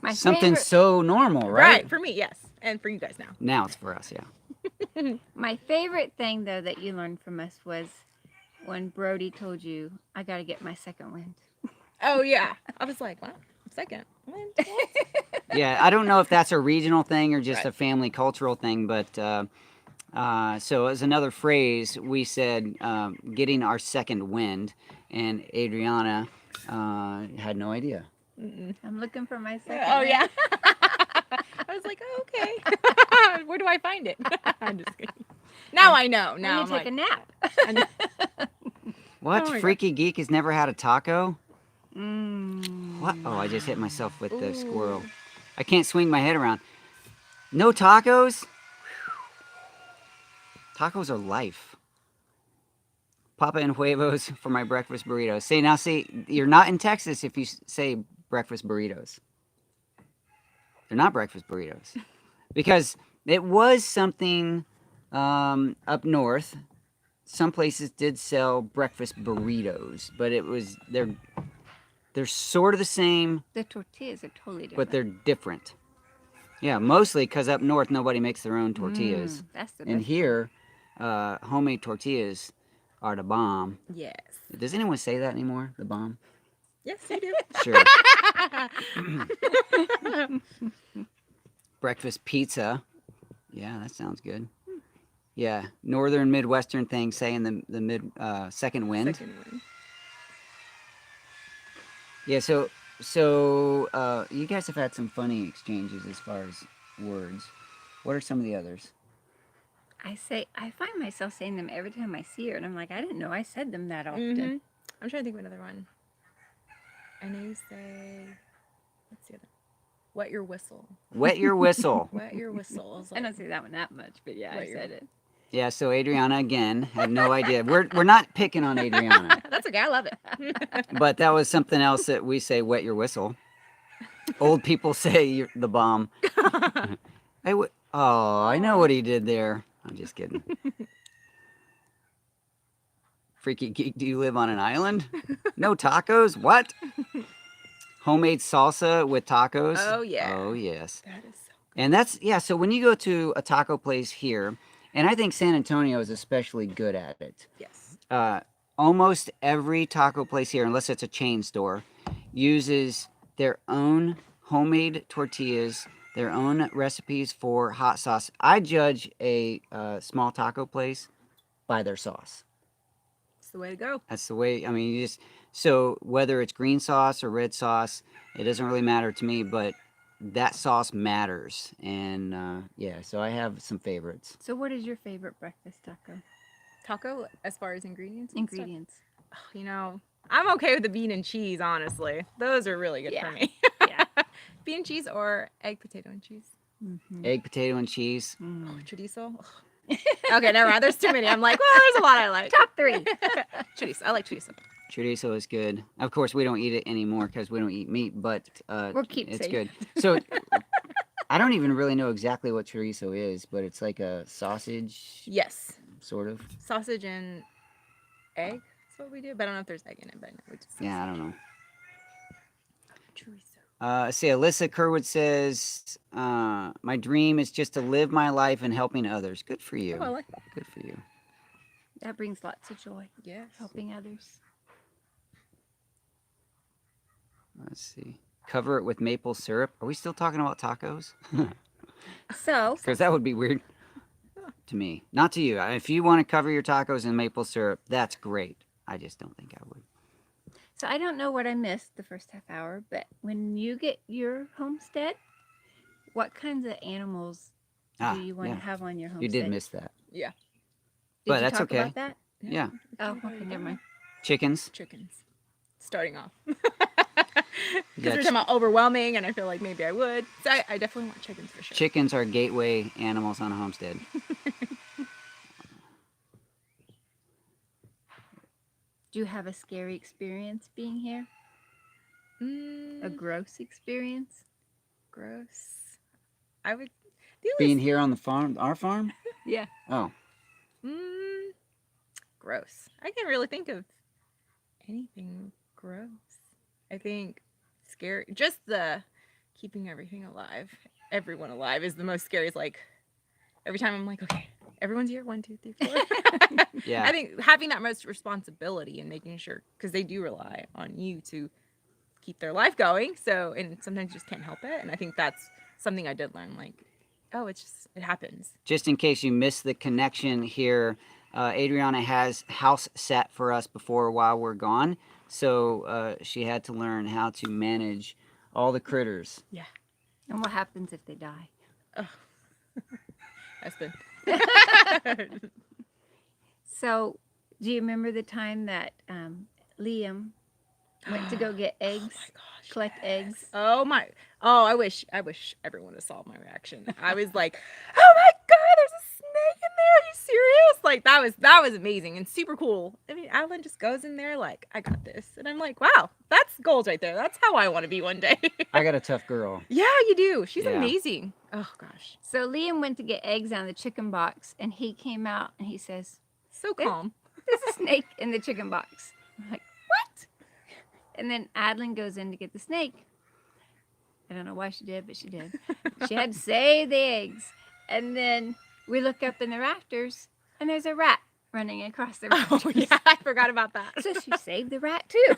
My Something favorite, so normal, right? For me, yes. And for you guys now. Now it's for us, yeah. my favorite thing, though, that you learned from us was when Brody told you, I got to get my second wind. Oh, yeah. I was like, wow, second. What? Yeah, I don't know if that's a regional thing or just Right. a family cultural thing, but so as another phrase, we said getting our second wind, and Adriana had no idea. I'm looking for my second Oh, wind. yeah. I was like, oh, okay. Where do I find it? I'm just kidding. Now I know. Now When you I'm take like, a nap. What? Oh my Freaky Geek has never had a taco? Mm. What? Oh, I just hit myself with the squirrel. Ooh. I can't swing my head around. No tacos? Tacos are life. Papa and huevos for my breakfast burritos. See, you're not in Texas if you say breakfast burritos. They're not breakfast burritos. Because it was something up north. Some places did sell breakfast burritos, but they're sort of the same, The tortillas are totally different. but they're different. Yeah, mostly because up north nobody makes their own tortillas. That's the And best. here, homemade tortillas are the bomb. yes. Does anyone say that anymore? The bomb? Yes, you do. Sure. Breakfast pizza. Yeah, that sounds good. Yeah, northern Midwestern thing saying the second wind. Second one. Yeah, so you guys have had some funny exchanges as far as words. What are some of the others? I find myself saying them every time I see her, and I'm like, I didn't know I said them that often. Mm-hmm. I'm trying to think of another one. I know you say, what's the other? Wet your whistle. Wet your whistle. Wet your whistle. I was I like, don't say that one that much, but yeah, I Wet your- said it. Yeah, so Adriana again had no idea. We're not picking on Adriana, that's okay. I love it. but that was something else that we say. Wet your whistle. Old people say the bomb. I know what he did there. I'm just kidding. Freaky Geek, do you live on an island? No tacos? What? Homemade salsa with tacos? Oh, yeah. Oh, yes. That is so And so when you go to a taco place here, and I think San Antonio is especially good at it. yes. Almost every taco place here, unless it's a chain store, uses their own homemade tortillas, their own recipes for hot sauce. I judge a small taco place by their sauce. It's the way to go. That's the way, I mean, so whether it's green sauce or red sauce, it doesn't really matter to me, but that sauce matters. And yeah, so I have some favorites. So, what is your favorite breakfast taco? Taco, as far as ingredients? and stuff? Ingredients. Oh, you know, I'm okay with the bean and cheese, honestly. Those are really good Yeah. for me. Yeah. Bean and cheese or egg, potato, and cheese. Mm-hmm. Egg, potato, and cheese. Oh, chorizo. Ugh. Okay, never mind. There's too many. I'm like, well, there's a lot I like. Top 3. Chorizo. I like chorizo. Chorizo is good. Of course, we don't eat it anymore because we don't eat meat, but We'll keep it's safe. good. So I don't even really know exactly what chorizo is, but it's like a sausage, Yes. sort of. Sausage and egg. That's what we do. But I don't know if there's egg in it. But I know we just Yeah, I don't know. chorizo. See, Alyssa Kerwood says, my dream is just to live my life in helping others. Good for you. Oh, I like that. Good for you. That brings lots of joy, Yes. helping others. Let's see. Cover it with maple syrup. Are we still talking about tacos? So, Because that would be weird to me. Not to you. If you want to cover your tacos in maple syrup, that's great. I just don't think I would. so I don't know what I missed the first half hour, but when you get your homestead, what kinds of animals do you want to have on your homestead? You did miss that. Yeah. Did but you that's talk okay. about that? Yeah. Oh, okay, never mind. Chickens. Chickens. Starting off. Yeah, Because we're talking about overwhelming, and I feel like maybe I would. So I definitely want chickens for sure. Chickens are gateway animals on a homestead. Do you have a scary experience being here? A gross experience? Gross. I would. The only Being here on the farm, our farm? Yeah. Oh. Gross. I can't really think of anything gross. I think scary. Just the keeping everything alive, everyone alive is the most scary. It's like every time I'm like, okay, everyone's here. 1, 2, 3, 4. Yeah. I think having that most responsibility and making sure, because they do rely on you to keep their life going. So, and sometimes you just can't help it. And I think that's something I did learn. Like, oh, it happens. Just in case you missed the connection here, Adriana has house sat for us before while we're gone. So she had to learn how to manage all the critters. Yeah. And what happens if they die? That's the. So, do you remember the time that Liam went to go get eggs, Oh my gosh. collect eggs? Oh my! Oh, I wish everyone saw my reaction. I was like, "Oh my god, there's a snake in there! Are you serious?" Like that was amazing and super cool. I mean, Adeline just goes in there like, "I got this," and I'm like, "Wow, that's goals right there. That's how I want to be one day." I got a tough girl. Yeah, you do. She's Yeah. amazing. Oh gosh, So Liam went to get eggs out of the chicken box, and he came out and he says, so calm. "There's a snake in the chicken box." I'm like, "What?" And then Adeline goes in to get the snake. I don't know why she did, but she did. She had to save the eggs. And then we look up in the rafters, and there's a rat running across the rafters. Oh yeah, I forgot about that. So she saved the rat too.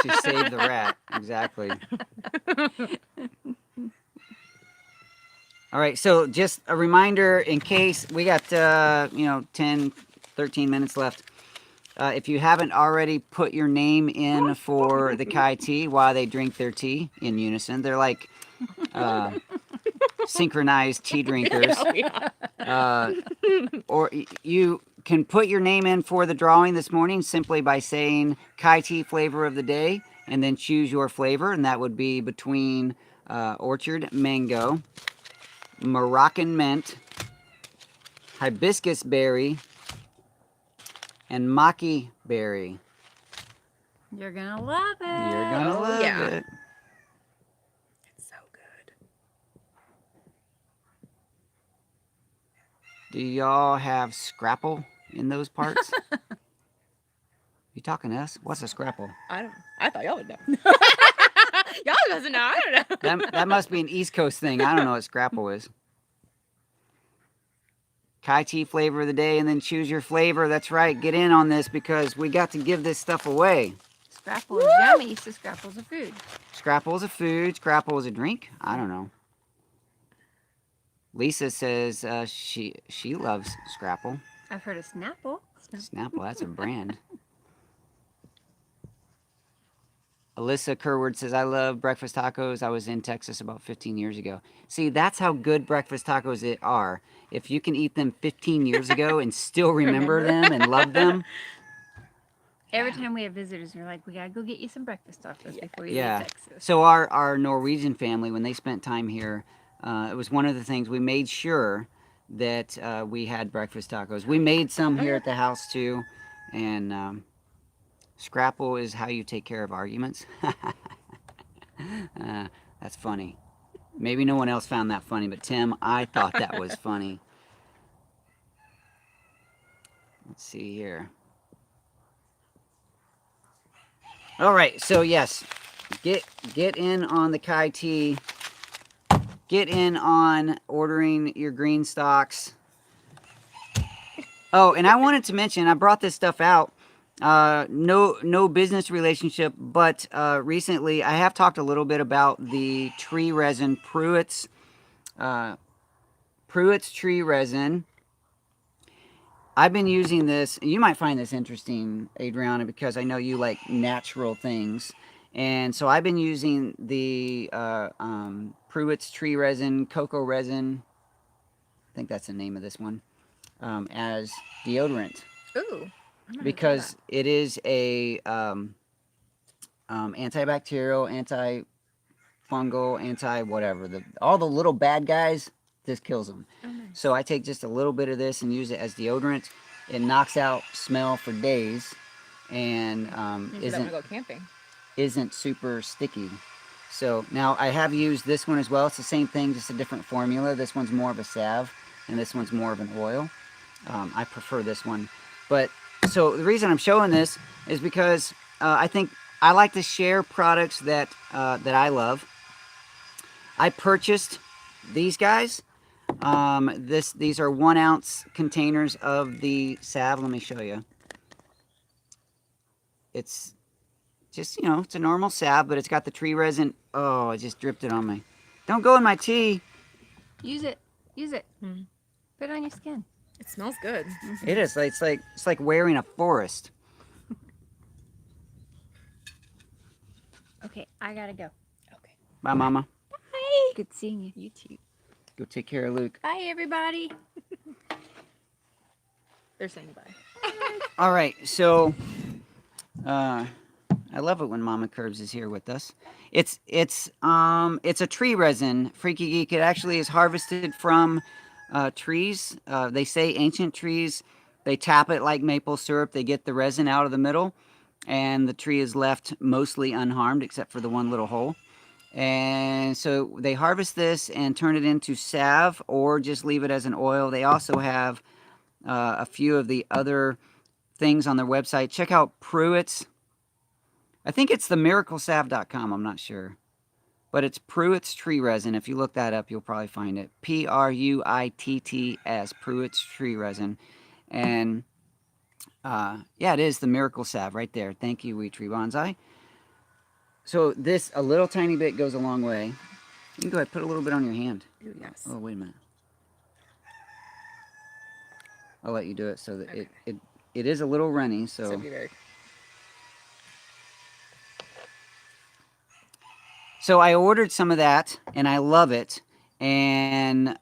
She saved the rat. Exactly. All right. So just a reminder in case we got, 10, 13 minutes left. If you haven't already put your name in for the Kai tea while they drink their tea in unison, they're like synchronized tea drinkers. Oh, yeah. Or you can put your name in for the drawing this morning simply by saying Kai tea flavor of the day and then choose your flavor. And that would be between orchard mango, Moroccan mint, hibiscus berry, and maki berry. You're going to love it. You're gonna love yeah. it. It's so good. Do y'all have scrapple in those parts? You talking to us? What's a scrapple? I thought y'all would know. Y'all doesn't know. I don't know. That must be an East Coast thing. I don't know what scrapple is. Kai tea flavor of the day, and then choose your flavor. That's right. Get in on this because we got to give this stuff away. Scrapple is yummy, so scrapple's a food. Scrapple is a food. Scrapple is a drink. I don't know. Lisa says she loves Scrapple. I've heard of Snapple. Snapple, that's a brand. Alyssa Kerward says, I love breakfast tacos. I was in Texas about 15 years ago. See, that's how good breakfast tacos are. If you can eat them 15 years ago and still remember them and love them. Every time we have visitors, we're like, we got to go get you some breakfast tacos before you Yeah. leave Texas. So our Norwegian family, when they spent time here, it was one of the things we made sure that we had breakfast tacos. We made some here at the house too. And Scrapple is how you take care of arguments. That's funny. Maybe no one else found that funny, but Tim, I thought that was funny. Let's see here. All right, so yes, get in on the Kai tea. Get in on ordering your green stocks. Oh, and I wanted to mention, I brought this stuff out. No business relationship, but recently I have talked a little bit about the tree resin Pruitt's tree resin. I've been using this. You might find this interesting, Adriana, because I know you like natural things. And so I've been using the Pruitt's tree resin, cocoa resin. I think that's the name of this one, as deodorant. Ooh. I'm gonna try Because that. it is a antibacterial, antifungal, anti whatever. All the little bad guys, this kills them. Oh, nice. So I take just a little bit of this and use it as deodorant. It knocks out smell for days, and Maybe I want to isn't go camping. isn't super sticky. So now I have used this one as well. It's the same thing, just a different formula. This one's more of a salve, and this one's more of an oil. I prefer this one. But so the reason I'm showing this is because I think I like to share products that I love. I purchased these guys. These are 1 ounce containers of the salve. Let me show you. It's just, it's a normal salve, but it's got the tree resin. Oh, I just dripped it on my. Don't go in my tea. Use it. Use it. Mm. Put it on your skin. It smells good. It is. It's like wearing a forest. Okay, I gotta go. Okay. Bye, Mama. Bye. Good seeing you. You too. Go take care of Luke. Bye, everybody. They're saying bye. All right, so I love it when Mama Curbs is here with us. It's a tree resin, Freaky Geek. It actually is harvested from trees. They say ancient trees. They tap it like maple syrup. They get the resin out of the middle, and the tree is left mostly unharmed except for the one little hole. And so they harvest this and turn it into salve, or just leave it as an oil. They also have a few of the other things on their website. Check out Pruitt's. I think it's themiraclesalve.com. I'm not sure. But it's Pruitt's tree resin. If you look that up, you'll probably find it. Pruitts, Pruitt's tree resin. And yeah, it is the miracle salve right there. Thank you, Wee Tree Bonsai. So this, a little tiny bit goes a long way. You can go ahead, put a little bit on your hand. Ooh, yes. Oh, wait a minute. I'll let you do it so that Okay. it is a little runny. So be very. So I ordered some of that, and I love it. And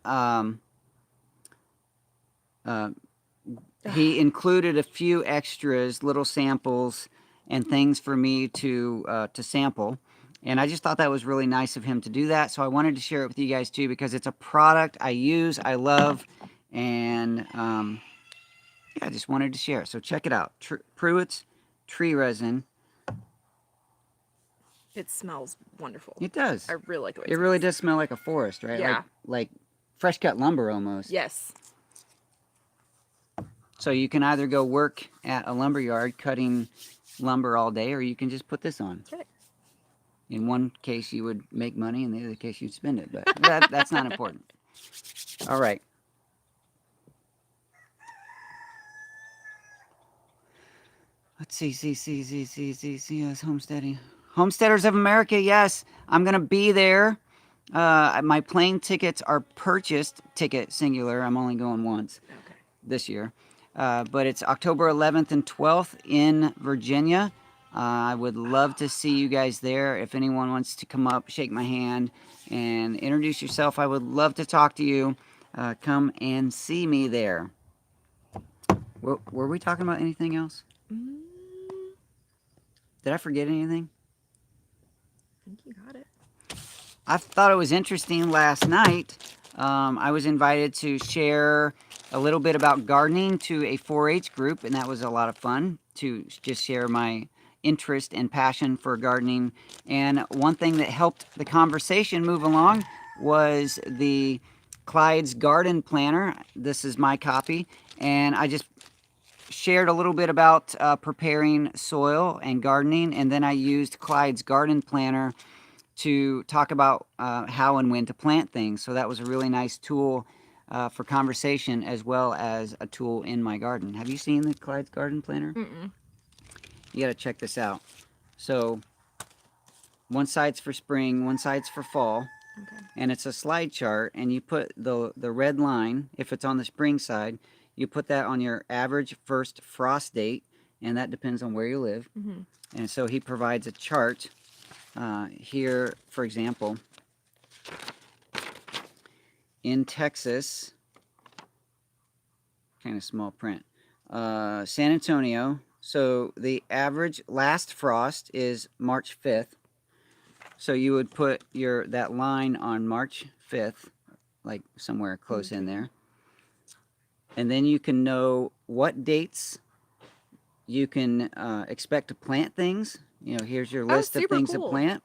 he included a few extras, little samples, and things for me to sample. And I just thought that was really nice of him to do that. So I wanted to share it with you guys too, because it's a product I use, I love, and yeah, I just wanted to share it. So check it out, Pruitt's tree resin. It smells wonderful. It does. I really like the way It really does smell like a forest, right? Yeah. Like fresh cut lumber almost. Yes. So you can either go work at a lumber yard cutting lumber all day, or you can just put this on. That's right. In one case, you would make money. In the other case, you'd spend it. But that's not important. All right. Let's see. Yes, homesteading. Homesteaders of America, yes. I'm going to be there. My plane tickets are purchased. Ticket, singular. I'm only going once this year. But it's October 11th and 12th in Virginia. I would love to see you guys there. If anyone wants to come up, shake my hand, and introduce yourself, I would love to talk to you. Come and see me there. Were we talking about anything else? Did I forget anything? I think you got it. I thought it was interesting last night. I was invited to share a little bit about gardening to a 4-H group, and that was a lot of fun to just share my interest and passion for gardening. And one thing that helped the conversation move along was the Clyde's Garden Planner. This is my copy, and I just shared a little bit about preparing soil and gardening, and then I used Clyde's Garden Planner to talk about how and when to plant things. So that was a really nice tool for conversation, as well as a tool in my garden. Have you seen the Clyde's Garden Planner? Mm-mm. you got to check this out. So one side's for spring, one side's for fall. Okay. And it's a slide chart, and you put the red line, if it's on the spring side, you put that on your average first frost date, and that depends on where you live. Mm-hmm. And so he provides a chart here, for example, in Texas, kind of small print, San Antonio. So the average last frost is March 5th. So you would put that line on March 5th, like somewhere close in there. And then you can know what dates you can expect to plant things. You know, here's your list of super things cool. to plant.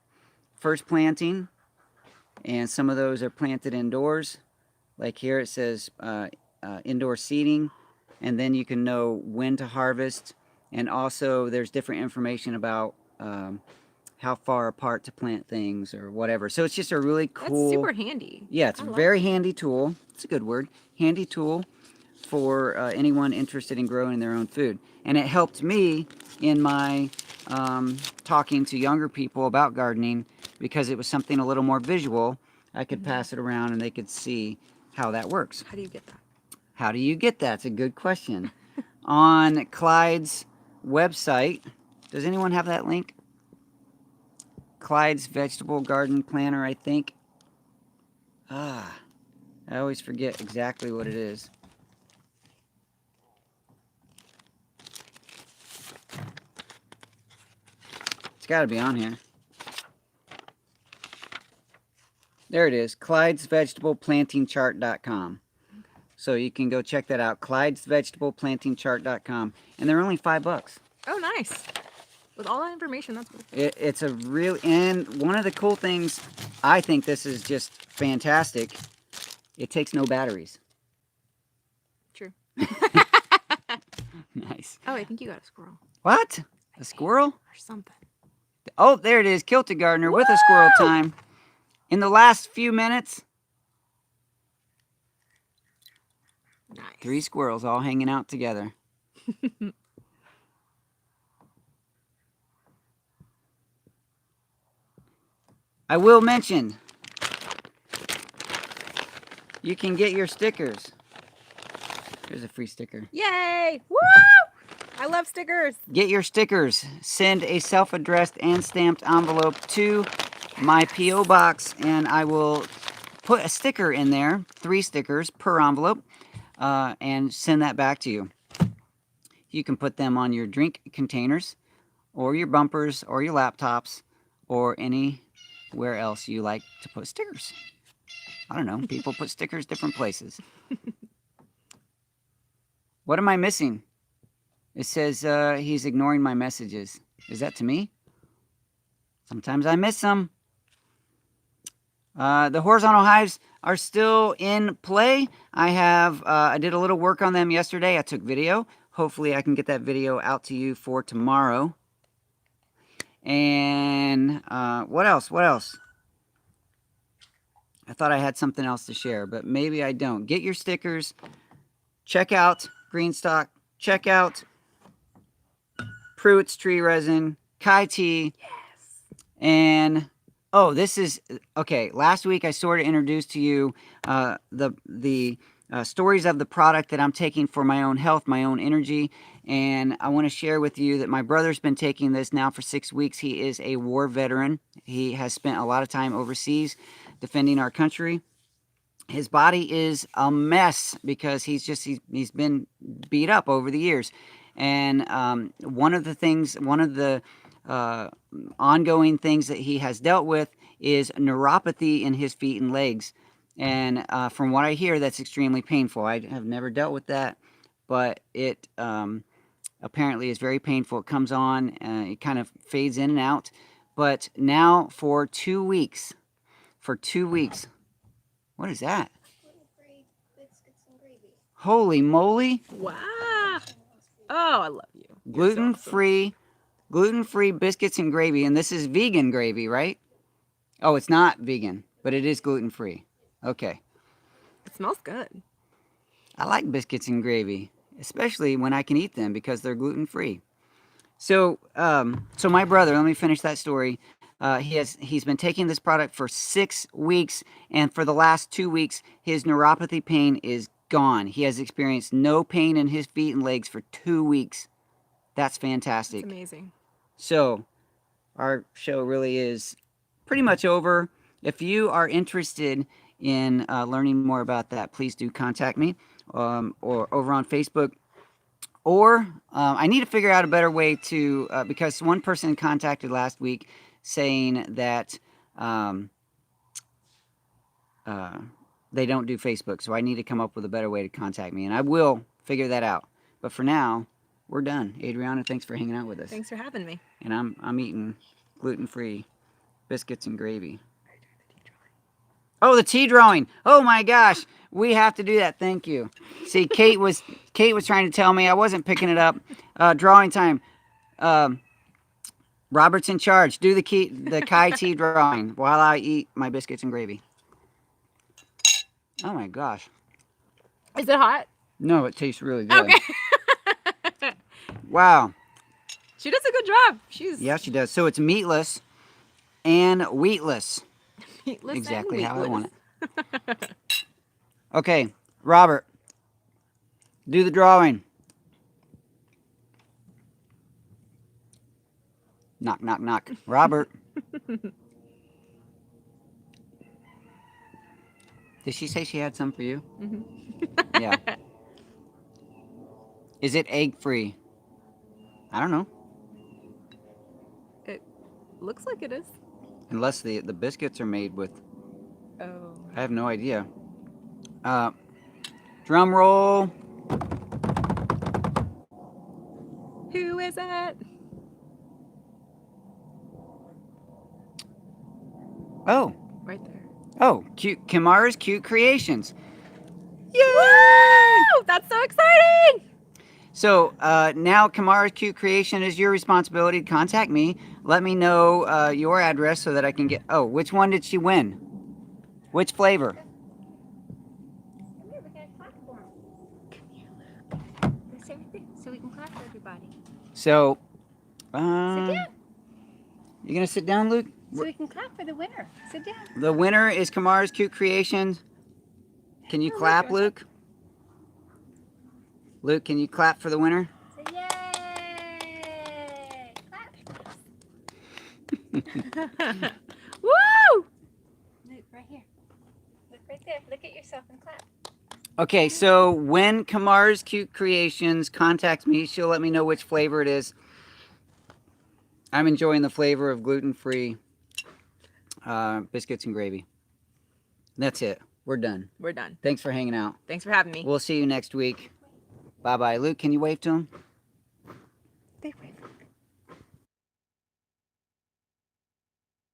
First planting, and some of those are planted indoors. Like here it says indoor seeding, and then you can know when to harvest. And also there's different information about how far apart to plant things or whatever. So it's just a really cool. That's super handy. Yeah, it's a very handy tool. It's a good word. Handy tool for anyone interested in growing their own food. And it helped me in my talking to younger people about gardening because it was something a little more visual. I could pass it around and they could see how that works. How do you get that? How do you get that? It's a good question. On Clyde's website, does anyone have that link? Clyde's Vegetable Garden Planner, I think. I always forget exactly what it is. It's got to be on here. There it is, ClydesVegetablePlantingChart.com. So you can go check that out, ClydesVegetablePlantingChart.com. And they're only $5. Oh, nice. With all that information, that's really cool. It's a real, and one of the cool things, I think this is just fantastic, it takes no batteries. True. Nice. Oh, I think you got a squirrel. What? A squirrel? Or something. Oh, there it is, Kilted Gardener with a squirrel time. In the last few minutes, Nice. 3 squirrels all hanging out together. I will mention, you can get your stickers. Here's a free sticker. Yay! Woo! I love stickers. Get your stickers. Send a self-addressed and stamped envelope to my P.O. box, and I will put a sticker in there, 3 stickers per envelope, and send that back to you. You can put them on your drink containers, or your bumpers, or your laptops, or anywhere else you like to put stickers. I don't know. People put stickers different places. What am I missing? It says he's ignoring my messages. Is that to me? Sometimes I miss them. The horizontal hives are still in play. I did a little work on them yesterday. I took video. Hopefully I can get that video out to you for tomorrow. And what else? What else? I thought I had something else to share, but maybe I don't. Get your stickers. Check out Greenstock. Check out Pruitt's Tree Resin, Kai Tea. Yes. And oh, this is okay. Last week I sort of introduced to you the stories of the product that I'm taking for my own health, my own energy, and I want to share with you that my brother's been taking this now for 6 weeks. He is a war veteran. He has spent a lot of time overseas defending our country. His body is a mess because he's been beat up over the years. And one of the ongoing things that he has dealt with is neuropathy in his feet and legs. And from what I hear, that's extremely painful. I have never dealt with that, but it apparently is very painful. It comes on, it kind of fades in and out. But now for 2 weeks, what is that? Gluten-free biscuits and gravy. Holy moly! Wow. Oh, I love you. Gluten-free biscuits and gravy, and this is vegan gravy, right? Oh, it's not vegan, but it is gluten-free. Okay. It smells good. I like biscuits and gravy, especially when I can eat them because they're gluten-free. So, so my brother, let me finish that story. He's been taking this product for 6 weeks, and for the last 2 weeks, his neuropathy pain is gone. He has experienced no pain in his feet and legs for 2 weeks. That's fantastic. It's amazing. So, our show really is pretty much over. If you are interested in learning more about that, please do contact me or over on Facebook. Or I need to figure out a better way to, because one person contacted last week saying that they don't do Facebook. So I need to come up with a better way to contact me. And I will figure that out. But for now, we're done. Adriana, thanks for hanging out with us. Thanks for having me. And I'm eating gluten-free biscuits and gravy. Oh, the tea drawing. Oh my gosh. We have to do that. Thank you. See, Kate was trying to tell me I wasn't picking it up. Drawing time. Robert's in charge. Do the Kai tea drawing while I eat my biscuits and gravy. Oh my gosh. Is it hot? No, it tastes really good. Okay. Wow. She does a good job. She's Yeah, she does. So it's meatless and wheatless. meatless Exactly and how I want wheatless. it. Okay, Robert, do the drawing. Knock, knock, knock. Robert. Did she say she had some for you? Mm-hmm. Yeah. Is it egg-free? I don't know. It looks like it is. Unless the biscuits are made with... Oh. I have no idea. Drum roll. Who is it? Oh. Right there. Oh, cute. Kimara's Cute Creations. Woo! That's so exciting! So now Kamara's Cute Creation is your responsibility to contact me. Let me know your address so that I can get... Oh, which one did she win? Which flavor? Come here, we're gonna clap for him. Come here, Luke. Let's say everything so we can clap for everybody. So, Sit down. you gonna sit down, Luke? So we can clap for the winner. Sit down. The winner is Kamara's Cute Creations. Can you Oh, clap, Luke, Luke? Luke, can you clap for the winner? Say yay! Clap. Woo! Luke, right here. Look right there. Look at yourself and clap. Okay, so when Kamara's Cute Creations contacts me, she'll let me know which flavor it is. I'm enjoying the flavor of gluten-free biscuits and gravy. That's it. We're done. We're done. Thanks for hanging out. Thanks for having me. We'll see you next week. Bye-bye. Luke, can you wave to him?